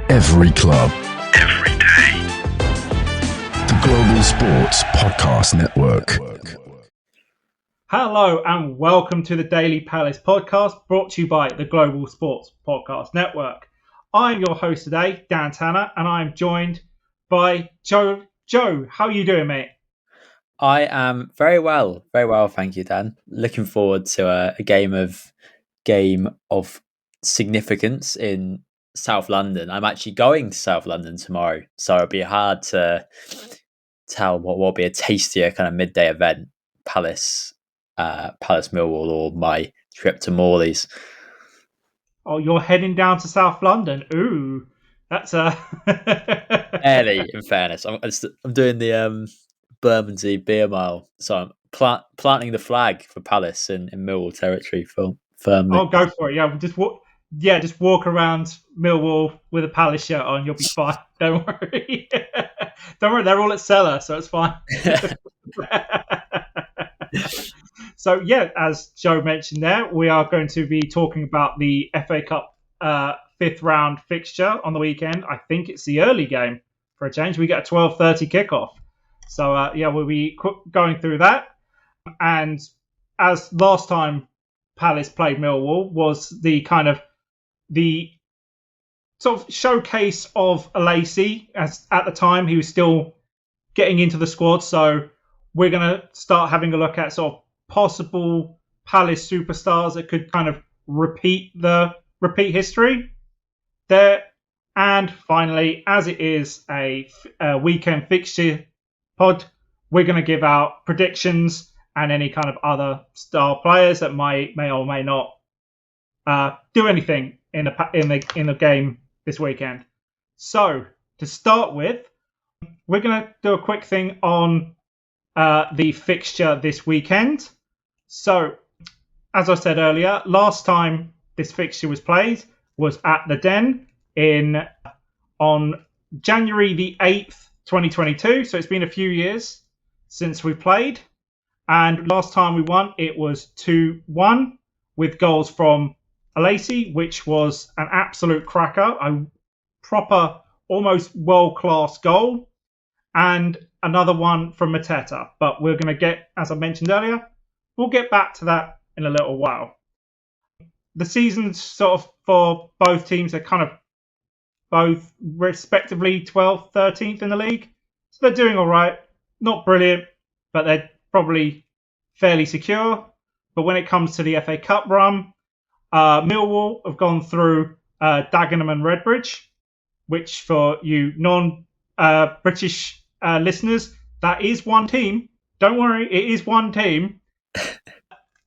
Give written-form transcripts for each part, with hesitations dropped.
Every club. Every day. The Global Sports Podcast Network. Hello and welcome to the Daily Palace podcast brought to you by the Global Sports Podcast Network. I'm your host today, Dan Tanner, and I'm joined by Joe. Joe, how are you doing, mate? I am very well, thank you, Dan. Looking forward to a game of significance in South London. I'm actually going to South London tomorrow, so it'll be hard to tell what will be a tastier kind of midday event, Palace Millwall, or my trip to Morley's. Oh, you're heading down to South London. Ooh, that's Early, in fairness. I'm doing the Bermondsey Beer Mile, so I'm planting the flag for Palace in Millwall territory firmly. Oh, go for it. Yeah, just walk around Millwall with a Palace shirt on. You'll be fine. Don't worry. Don't worry. They're all at Cellar, so it's fine. So, yeah, as Joe mentioned there, we are going to be talking about the FA Cup fifth round fixture on the weekend. I think it's the early game for a change. We get a 12:30 kickoff. So, we'll be going through that. And as last time Palace played Millwall was the sort of showcase of Olise, as at the time he was still getting into the squad. So we're going to start having a look at sort of possible Palace superstars that could kind of repeat history there. And finally, as it is a weekend fixture pod, we're going to give out predictions and any kind of other star players that may or may not do anything in the game this weekend. So to start with, we're going to do a quick thing on the fixture this weekend. So, as I said earlier, last time this fixture was played was at the Den on January the 8th, 2022. So it's been a few years since we played. And last time we won, it was 2-1 with goals from Olise, which was an absolute cracker, a proper, almost world-class goal, and another one from Mateta. But we're going to get, as I mentioned earlier, we'll get back to that in a little while. The seasons sort of for both teams are kind of both respectively 12th, 13th in the league. So they're doing all right. Not brilliant, but they're probably fairly secure. But when it comes to the FA Cup run, Millwall have gone through Dagenham and Redbridge, which for you non-British listeners, that is one team. Don't worry, it is one team.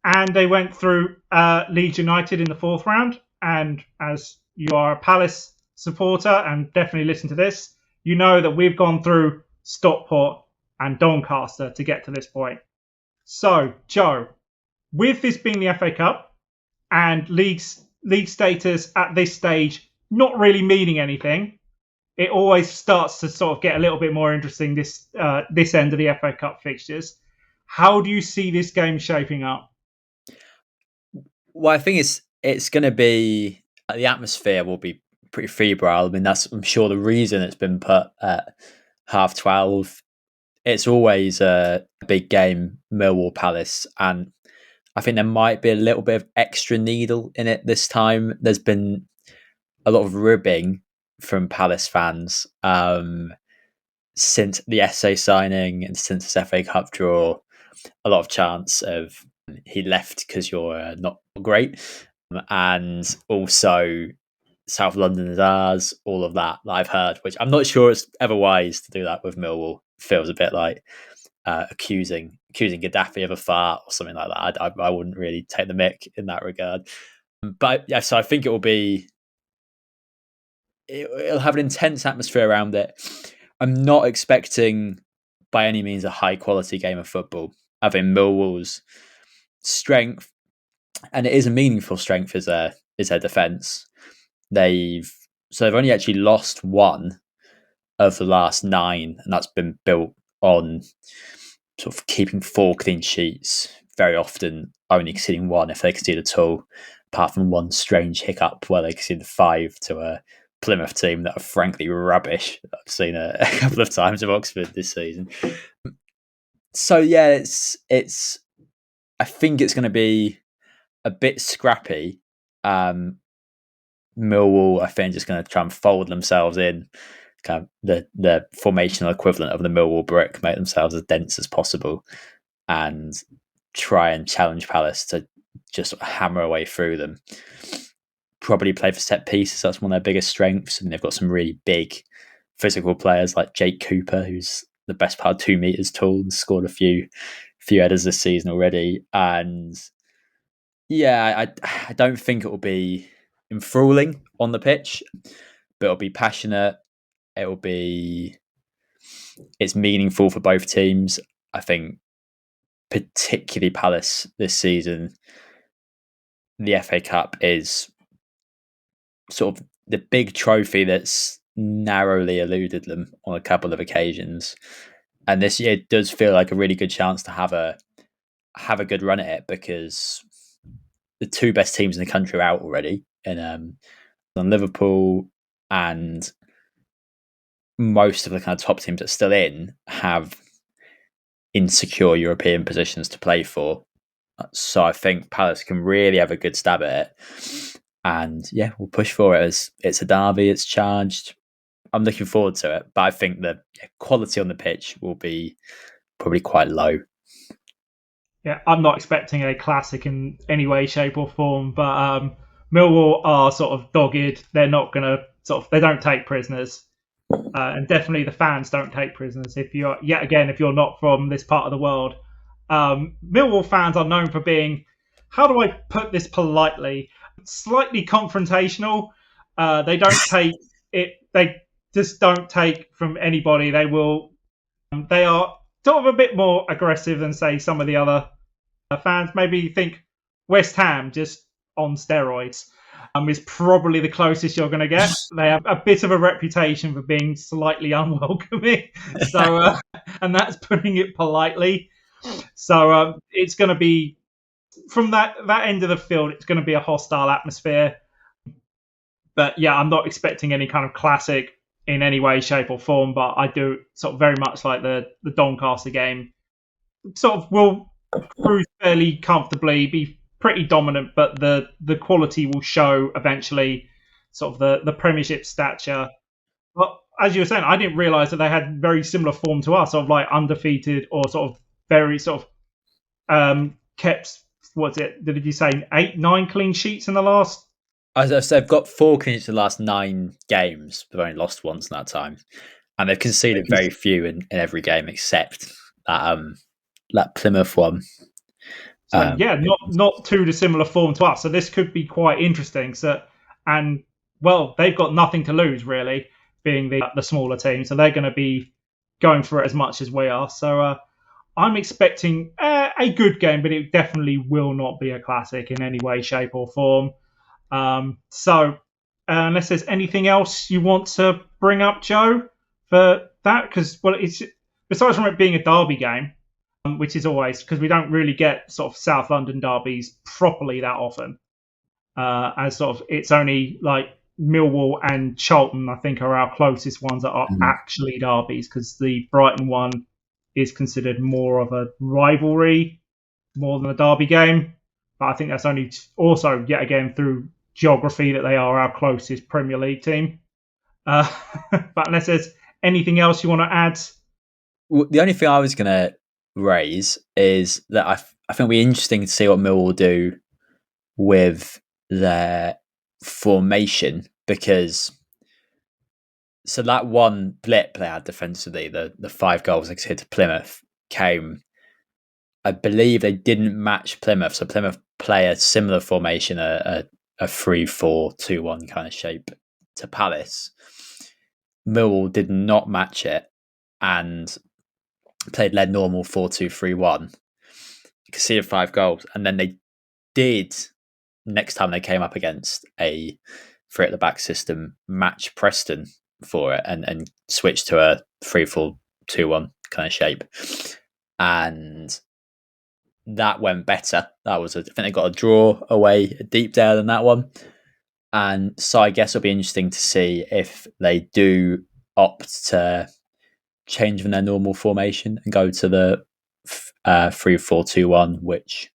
And they went through Leeds United in the fourth round. And as you are a Palace supporter and definitely listen to this, you know that we've gone through Stockport and Doncaster to get to this point. So, Joe, with this being the FA Cup and league status at this stage not really meaning anything, it always starts to sort of get a little bit more interesting this end of the FA Cup fixtures. How do you see this game shaping up? Well, I think it's going to be the atmosphere will be pretty febrile. I mean, I'm sure the reason it's been put at 12:30. It's always a big game, Millwall Palace, and I think there might be a little bit of extra needle in it this time. There's been a lot of ribbing from Palace fans since the Essay signing and since this FA Cup draw. A lot of chants of he left because you're not great, and also South London is ours. All of that I've heard, which I'm not sure it's ever wise to do that with Millwall. Feels a bit like accusing Nketiah of a fart or something like that. I wouldn't really take the mick in that regard. But yeah, so I think it'll have an intense atmosphere around it. I'm not expecting by any means a high quality game of football. I think Millwall's strength, and it is a meaningful strength, is their defence. They've only actually lost one of the last 9, and that's been built on sort of keeping 4 clean sheets, very often only conceding 1 if they concede at all, apart from one strange hiccup where they conceded 5 to Plymouth team that are frankly rubbish. I've seen a couple of times of Oxford this season. So yeah, it's. I think it's going to be a bit scrappy. Millwall, I think, just going to try and fold themselves in, kind of the formational equivalent of the Millwall brick, make themselves as dense as possible, and try and challenge Palace to just hammer away through them. Probably play for set pieces. That's one of their biggest strengths. I mean, they've got some really big physical players like Jake Cooper, who's the best part 2 meters tall and scored a few headers this season already. And yeah, I don't think it will be enthralling on the pitch, but it'll be passionate. It's meaningful for both teams. I think particularly Palace this season, the FA Cup is sort of the big trophy that's narrowly eluded them on a couple of occasions. And this year does feel like a really good chance to have a good run at it, because the 2 best teams in the country are out already, and on Liverpool, and most of the kind of top teams that are still in have insecure European positions to play for. So I think Palace can really have a good stab at it. And yeah, we'll push for it, as it's a derby, it's charged. I'm looking forward to it, but I think the quality on the pitch will be probably quite low. Yeah, I'm not expecting a classic in any way, shape, or form, but Millwall are sort of dogged. They're not going to they don't take prisoners, and definitely the fans don't take prisoners. If you're not from this part of the world, Millwall fans are known for being, how do I put this politely, slightly confrontational. They don't take it. They just don't take from anybody. They will. They are sort of a bit more aggressive than, say, some of the other fans. Maybe think West Ham just on steroids is probably the closest you're going to get. They have a bit of a reputation for being slightly unwelcoming, so and that's putting it politely. So it's going to be, from that end of the field, it's going to be a hostile atmosphere. But yeah, I'm not expecting any kind of classic in any way, shape, or form. But I do sort of very much like the Doncaster game. Sort of will cruise fairly comfortably, be pretty dominant, but the quality will show eventually. Sort of the Premiership stature. But as you were saying, I didn't realise that they had very similar form to us, of like undefeated, or sort of very sort of kept. What's it? Did you say 8, 9 clean sheets in the last? As I said, they've got 4 clean sheets in the last 9 games. They've only lost once in that time, and they've conceded very few in every game except that Plymouth one. So yeah, not too dissimilar form to us. So this could be quite interesting. So, and well, they've got nothing to lose really, being the smaller team. So they're going to be going for it as much as we are. So I'm expecting a good game, but it definitely will not be a classic in any way, shape, or form. So unless there's anything else you want to bring up, Joe, for that, because it's, besides from it being a derby game, which is always, because we don't really get sort of South London derbies properly that often, as sort of it's only like Millwall and Charlton, I think, are our closest ones that are actually derbies, because the Brighton one is considered more of a rivalry more than a derby game. But I think that's only also, yet again, through geography, that they are our closest Premier League team. But unless there's anything else you want to add. Well, the only thing I was going to raise is that I think it'll be interesting to see what Millwall will do with their formation, because so that one blip they had defensively, the 5 goals they conceded to Plymouth, came, I believe they didn't match Plymouth, so Plymouth play a similar formation, a 3-4-2-1 kind of shape to Palace. Millwall did not match it and played their normal 4-2-3-1. Conceded 5 goals, and then they did, next time they came up against a 3 at the back system, match Preston for it and switch to a 3-4-2-1 kind of shape, and that went better. That was I think they got a draw away at Deepdale in that one, And so I guess it'll be interesting to see if they do opt to change from their normal formation and go to the 3-4-2-1, which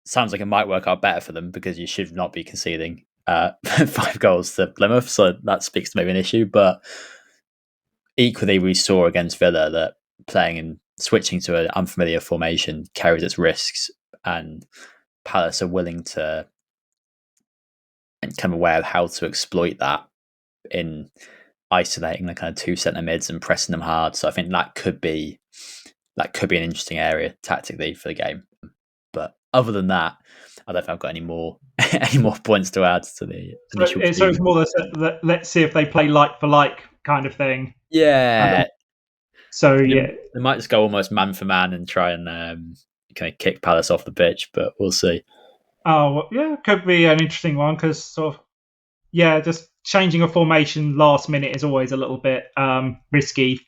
sounds like it might work out better for them because you should not be conceding 5 goals to Plymouth. So that speaks to maybe an issue. But equally, we saw against Villa that playing and switching to an unfamiliar formation carries its risks, and Palace are willing to and kind of aware of how to exploit that in isolating the kind of 2 centre mids and pressing them hard. So I think that could be an interesting area tactically for the game. But other than that, I don't think I've got any more points to add to the initial. So it's more let's see if they play like for like kind of thing. Yeah. They might just go almost man for man and try and kind of kick Palace off the pitch, but we'll see. Oh, well, yeah, could be an interesting one because just changing a formation last minute is always a little bit risky.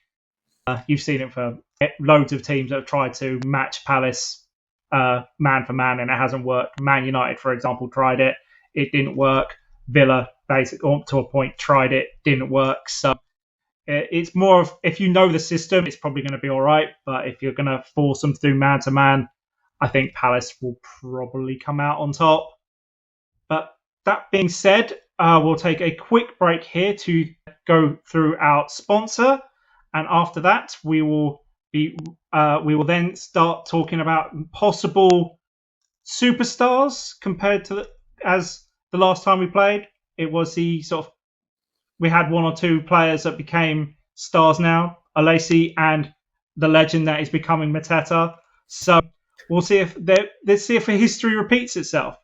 You've seen it for loads of teams that have tried to match Palace man for man and it hasn't worked. Man United, for example, tried it. It didn't work. Villa, basically, to a point, tried it. Didn't work. So it's more of, if you know the system, it's probably going to be all right. But if you're going to force them through man to man, I think Palace will probably come out on top. But that being said, we'll take a quick break here to go through our sponsor, and after that, we will then start talking about possible superstars compared to as the last time we played. It was we had 1 or 2 players that became stars now, Olise and the legend that is becoming Mateta. So we'll see let's see if history repeats itself.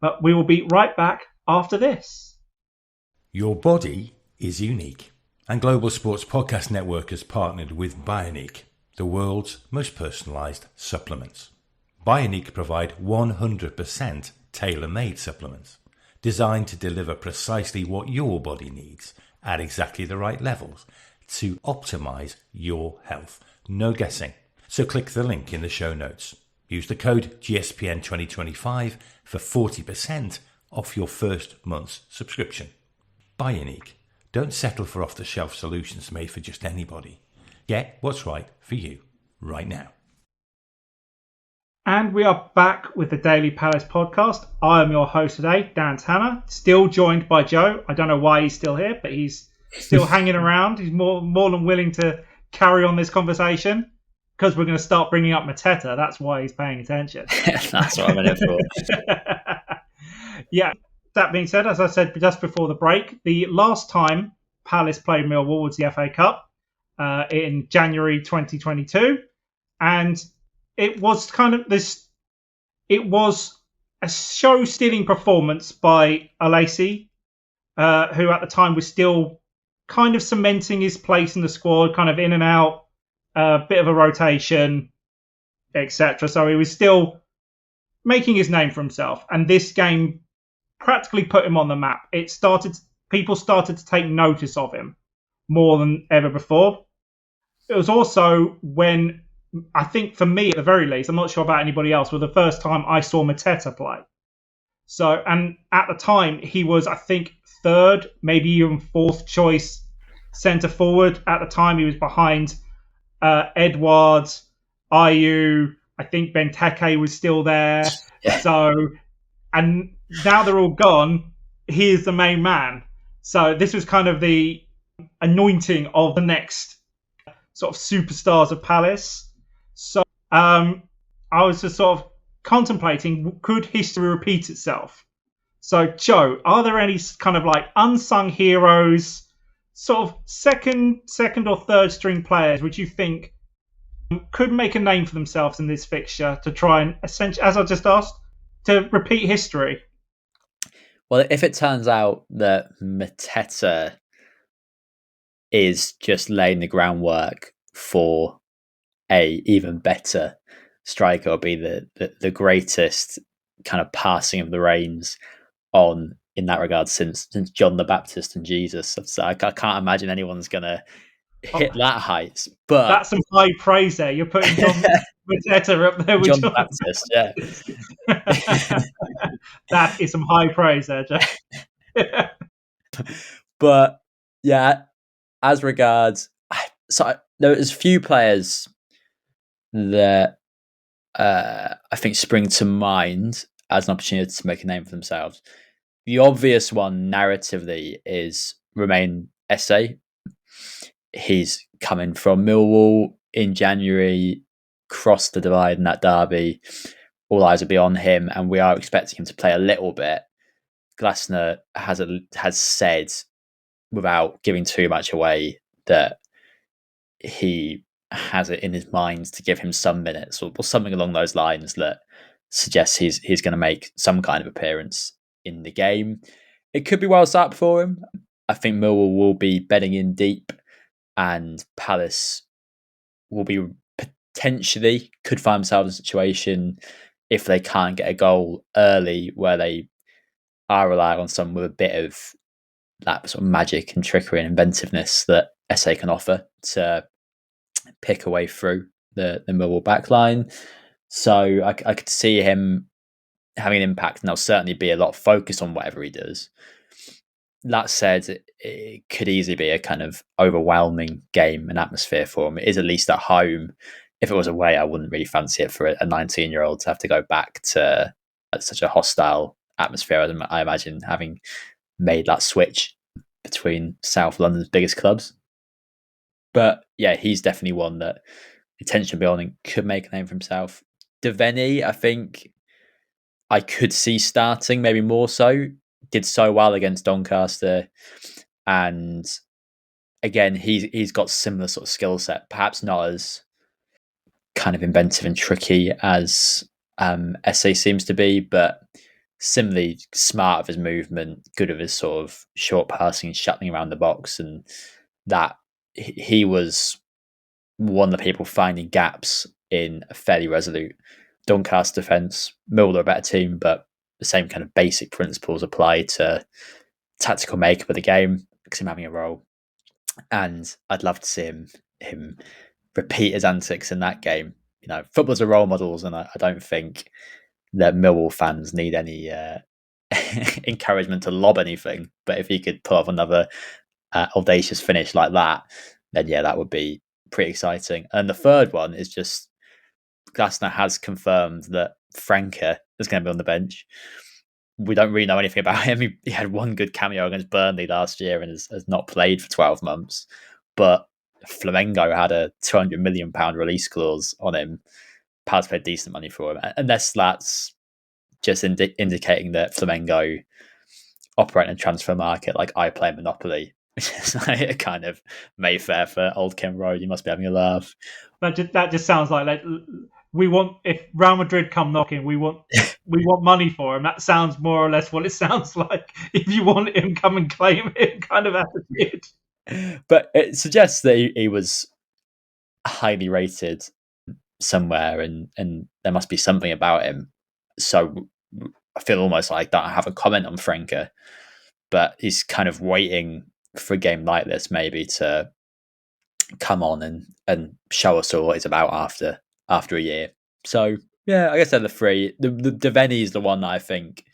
But we will be right back after this. Your body is unique, and Global Sports Podcast Network has partnered with Bionique, the world's most personalised supplements. Bionique provide 100% tailor-made supplements designed to deliver precisely what your body needs at exactly the right levels to optimise your health. No guessing. So click the link in the show notes. Use the code GSPN2025 for 40% off your first month's subscription. Bionique. Don't settle for off-the-shelf solutions made for just anybody. Get what's right for you right now. And we are back with the Daily Palace podcast. I am your host today, Dan Tanner, still joined by Joe. I don't know why he's still here, but he's still hanging around. He's more than willing to carry on this conversation because we're going to start bringing up Mateta. That's why he's paying attention. That's what I'm in it for. Yeah. That being said, as I said just before the break, the last time Palace played Millwall was the FA Cup in January 2022. And it was it was a show-stealing performance by Olise, who at the time was still kind of cementing his place in the squad, kind of in and out, a bit of a rotation, etc. So he was still making his name for himself. And this game practically put him on the map. People started to take notice of him more than ever before. It was also when, I think for me at the very least, I'm not sure about anybody else, was the first time I saw Mateta play. So, and at the time he was, I think, 3rd, maybe even 4th choice centre forward. At the time he was behind Edwards, Ayew, I think Benteke was still there. Yeah. So, and now they're all gone. He is the main man. So this was kind of the anointing of the next sort of superstars of Palace. So I was just sort of contemplating, could history repeat itself? So Joe, are there any kind of like unsung heroes, sort of second or third string players, which you think could make a name for themselves in this fixture to try and essentially, as I just asked, to repeat history? Well, if it turns out that Mateta is just laying the groundwork for a even better striker, it'll be the greatest kind of passing of the reins on in that regard since John the Baptist and Jesus. I can't imagine anyone's going to hit that height. But that's some high praise there. You're putting John Mateta up there with John the Baptist, yeah. That is some high praise there, Joe. But yeah, as regards, there's a few players that I think spring to mind as an opportunity to make a name for themselves. The obvious one narratively is Romain Essay. He's coming from Millwall in January, crossed the divide in that derby. All eyes will be on him, and we are expecting him to play a little bit. Glasner has said, without giving too much away, that he has it in his mind to give him some minutes or something along those lines that suggests he's going to make some kind of appearance in the game. It could be well set up for him. I think Millwall will be bedding in deep, and Palace will be potentially could find themselves in a situation if they can't get a goal early where they are relying on someone with a bit of that sort of magic and trickery and inventiveness that Essay can offer to pick away through the Millwall backline. So I could see him having an impact, and there'll certainly be a lot of focus on whatever he does. That said, it could easily be a kind of overwhelming game and atmosphere for him. It is at least at home. If it was away, I wouldn't really fancy it for a 19-year-old to have to go back to such a hostile atmosphere, I imagine, having made that switch between South London's biggest clubs. But yeah, he's definitely one that attention building could make a name for himself. Deveni, I think I could see starting, maybe more so. Did so well against Doncaster, and again, he's got similar sort of skill set, perhaps not as kind of inventive and tricky as Essay seems to be, but similarly smart of his movement, good of his sort of short passing and shuttling around the box, and that he was one of the people finding gaps in a fairly resolute Doncaster defence. Millwall are a better team, but the same kind of basic principles apply to tactical makeup of the game, because him having a role. And I'd love to see him repeat his antics in that game. You know, footballers are role models, and I don't think that Millwall fans need any encouragement to lob anything. But if he could pull off another audacious finish like that, then yeah, that would be pretty exciting. And the third one is just Glasner has confirmed that Franca is going to be on the bench. We don't really know anything about him. He had one good cameo against Burnley last year and has not played for 12 months. But Flamengo had a £200 million release clause on him. Palace paid decent money for him. Unless that's just indicating that Flamengo operate in a transfer market like I play Monopoly, which is like a kind of Mayfair for Old Kent Road. You must be having a laugh. That just sounds like we want, if Real Madrid come knocking, we want money for him. That sounds more or less what it sounds like. If you want him, come and claim him, kind of attitude. But it suggests that he was highly rated somewhere, and there must be something about him. So I feel almost like that I have a comment on Franca, but he's kind of waiting for a game like this maybe to come on and show us all what he's about after a year. So yeah, I guess they're the three. The Deveni is the one that I think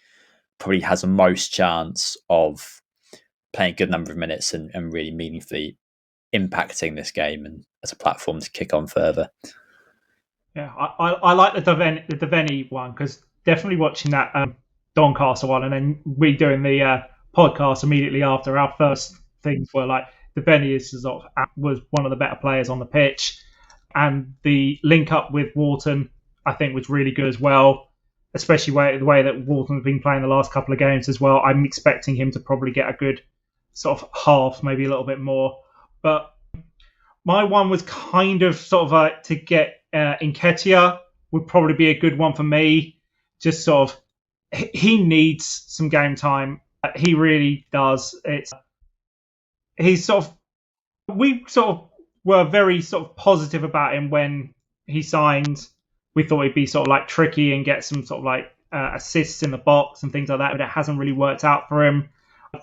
probably has the most chance of playing a good number of minutes and really meaningfully impacting this game and as a platform to kick on further. Yeah, I like the Deveni one, because definitely watching that Doncaster one, and then we doing the podcast immediately after, our first things were like Deveni was one of the better players on the pitch, and the link up with Wharton I think was really good as well, especially the way that Wharton's been playing the last couple of games as well. I'm expecting him to probably get a good sort of half, maybe a little bit more. But my one was kind of sort of like to get Nketiah would probably be a good one for me. Just sort of, he needs some game time. He really does. He's sort of, we sort of were very sort of positive about him when he signed. We thought he'd be sort of like tricky and get some sort of like assists in the box and things like that, but it hasn't really worked out for him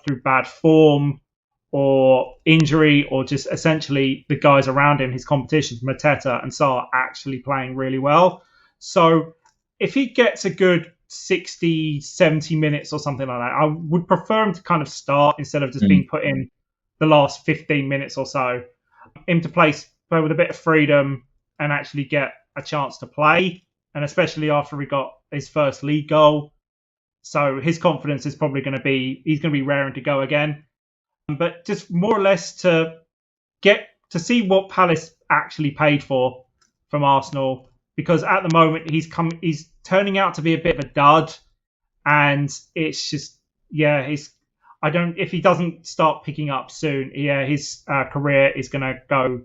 through bad form or injury, or just essentially the guys around him, his competitions, Mateta and Sarr, actually playing really well. So if he gets a good 60, 70 minutes or something like that. I would prefer him to kind of start instead of just being put in the last 15 minutes or so. Him to play with a bit of freedom and actually get a chance to play, and especially after he got his first league goal. So his confidence is probably going to be, he's going to be raring to go again. But just more or less to get to see what Palace actually paid for from Arsenal, because at the moment he's turning out to be a bit of a dud, and it's just if he doesn't start picking up soon, his career is going to go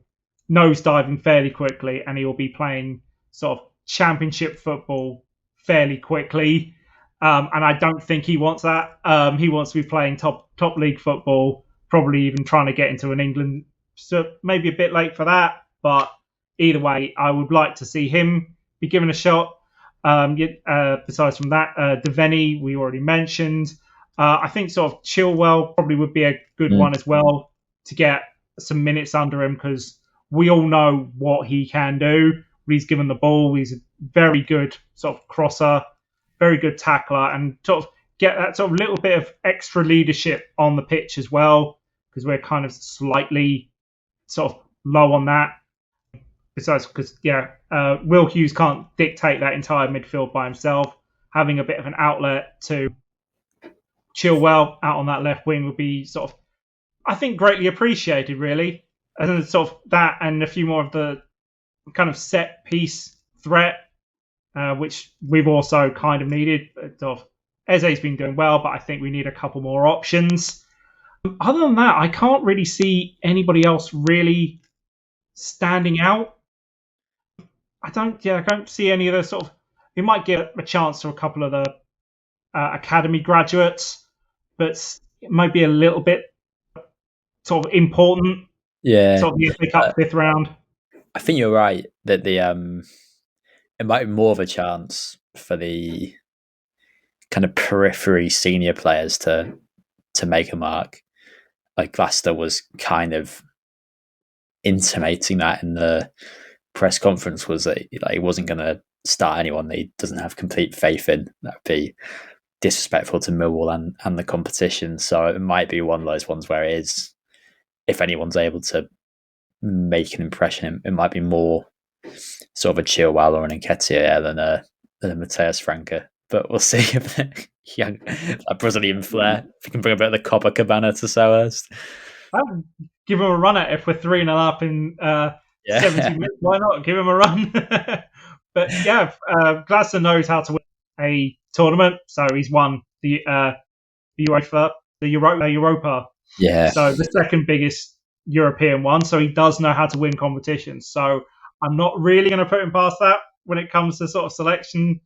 nosediving fairly quickly, and he will be playing sort of championship football fairly quickly. And I don't think he wants that. He wants to be playing top league football, probably even trying to get into an England. So maybe a bit late for that, but either way, I would like to see him be given a shot. Besides from that, Deveni, we already mentioned. I think sort of Chilwell probably would be a good one as well to get some minutes under him, because we all know what he can do. He's given the ball. He's a very good sort of crosser, very good tackler, and sort of get that sort of little bit of extra leadership on the pitch as well, because we're kind of slightly sort of low on that. Besides, because Will Hughes can't dictate that entire midfield by himself. Having a bit of an outlet to Chilwell out on that left wing would be sort of, I think, greatly appreciated, really. And sort of that, and a few more of the kind of set piece threat, which we've also kind of needed. Eze's been doing well, but I think we need a couple more options. Other than that, I can't really see anybody else really standing out. I don't see any of the sort of. We might get a chance to a couple of the academy graduates, but it might be a little bit sort of important. Yeah, sort of the FA Cup fifth round. I think you're right that it might be more of a chance for the kind of periphery senior players to make a mark. Like Glasgow was kind of intimating that in the press conference, was that he wasn't going to start anyone that he doesn't have complete faith in. That would be disrespectful to Millwall and the competition. So it might be one of those ones where it is, if anyone's able to make an impression, it might be more sort of a Chilwell or an Nketiah than a Matheus Franca. But we'll see if young that Brazilian flair, if he can bring a bit of the Copacabana to Selhurst. I'll give him a run at it if we're 3-0 up in 70 minutes. Why not? Give him a run. But Glasgow knows how to win a tournament, so he's won the Europa. Yeah. So the second biggest European one. So he does know how to win competitions. So I'm not really going to put him past that when it comes to sort of selection.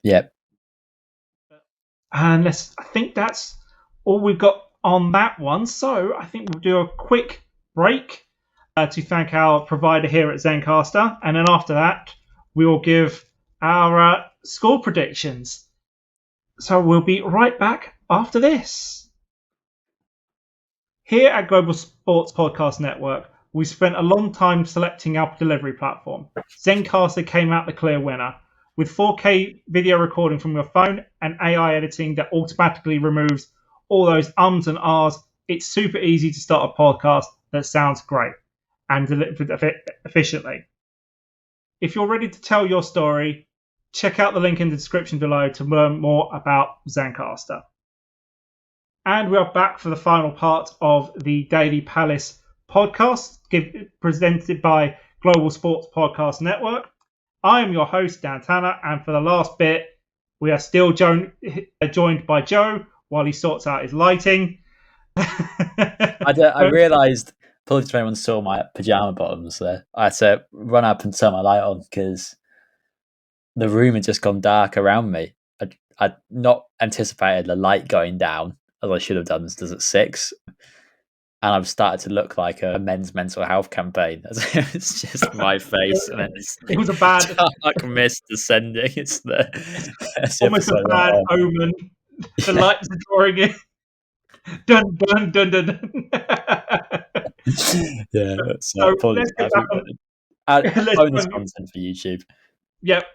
Yep. And I think that's all we've got on that one. So I think we'll do a quick break to thank our provider here at Zencastr. And then after that, we will give our score predictions. So we'll be right back after this. Here at Global Sports Podcast Network, we spent a long time selecting our delivery platform. Zencastr came out the clear winner. With 4K video recording from your phone and AI editing that automatically removes all those ums and ahs, it's super easy to start a podcast that sounds great and delivered efficiently. If you're ready to tell your story, check out the link in the description below to learn more about Zencastr. And we are back for the final part of the Daily Palace podcast, presented by Global Sports Podcast Network. I am your host, Dan Tanner, and for the last bit, we are still joined by Joe while he sorts out his lighting. I realised, apologies if anyone saw my pyjama bottoms there, I had to run up and turn my light on because the room had just gone dark around me. I'd not anticipated the light going down, as I should have done, as does at 6. And I've started to look like a men's mental health campaign. It's just my face, and it was a bad dark mist descending. It's almost a bad omen. The lights are drawing in. Dun dun dun dun dun. Yeah. So bonus content for YouTube. Yep.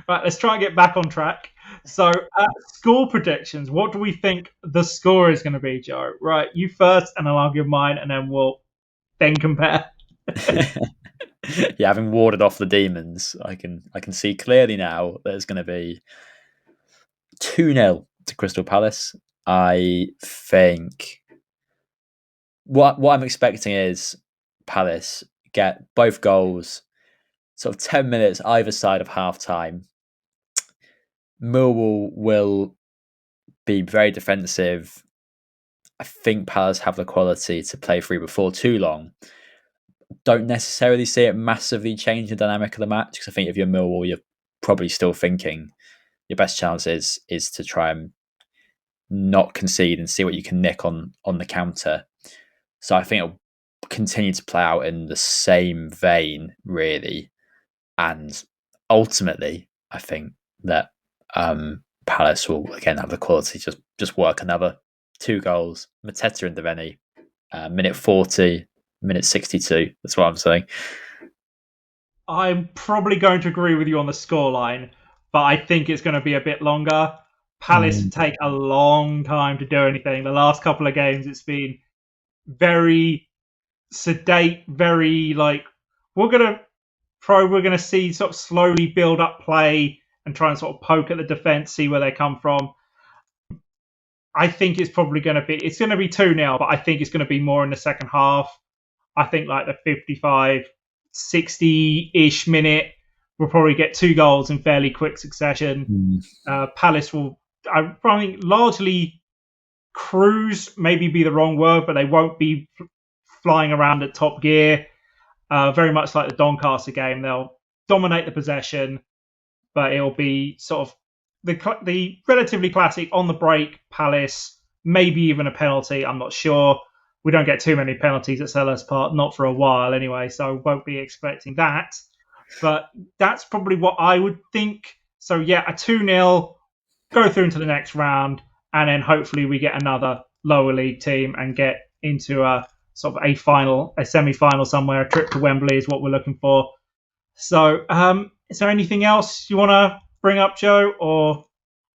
Right, let's try and get back on track. So, score predictions. What do we think the score is going to be, Joe? Right, you first, and then I'll give mine, and then we'll then compare. Yeah, having warded off the demons, I can see clearly now that it's going to be 2-0 to Crystal Palace. I think what I'm expecting is Palace get both goals, sort of 10 minutes either side of half time. Millwall will be very defensive. I think Palace have the quality to play through before too long. Don't necessarily see it massively change the dynamic of the match, because I think if you're Millwall, you're probably still thinking your best chance is to try and not concede and see what you can nick on the counter. So I think it'll continue to play out in the same vein, really. And ultimately, I think that Palace will again have the quality to just work another 2 goals. Mateta and Deveni, minute 40, minute 62. That's what I'm saying. I'm probably going to agree with you on the scoreline, but I think it's going to be a bit longer. Palace take a long time to do anything. The last couple of games, it's been very sedate, very like we're going to see sort of slowly build up play and try and sort of poke at the defence, see where they come from. I think it's probably going to be 2-0, but I think it's going to be more in the second half. I think like the 55, 60-ish minute, we'll probably get 2 goals in fairly quick succession. Palace will, I think, largely cruise, maybe be the wrong word, but they won't be flying around at top gear. Very much like the Doncaster game, they'll dominate the possession, but it'll be sort of the relatively classic on the break Palace, maybe even a penalty. I'm not sure. We don't get too many penalties at Selhurst Park, not for a while anyway, so won't be expecting that. But that's probably what I would think. So yeah, a 2-0, go through into the next round, and then hopefully we get another lower league team and get into a sort of a semi-final somewhere. A trip to Wembley is what we're looking for. So is there anything else you want to bring up, Joe? Or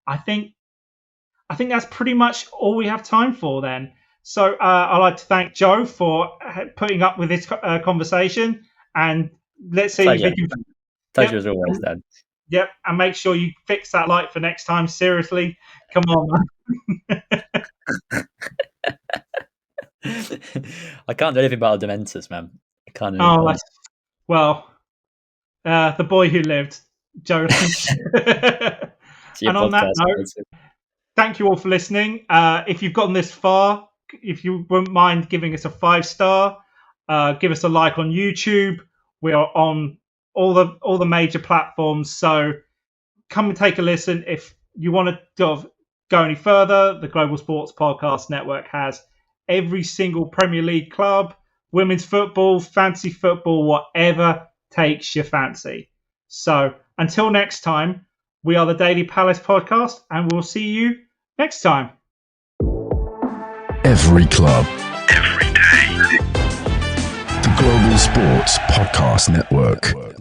I think that's pretty much all we have time for then. So I'd like to thank Joe for putting up with this conversation, and let's see if we can. Pleasure as always, Dan. Yep, and make sure you fix that light for next time. Seriously, come on, man. I can't do anything about the Dementors, man. I can't do the boy who lived, Joe Lynch. And on that note, thank you all for listening. If you've gotten this far, if you wouldn't mind giving us a 5-star, give us a like on YouTube. We are on all the major platforms, so come and take a listen. If you want to go any further, the Global Sports Podcast Network has every single Premier League club, women's football, fantasy football, whatever takes your fancy. So until next time, we are the Daily Palace Podcast, and we'll see you next time. Every club, every day. The Global Sports Podcast Network.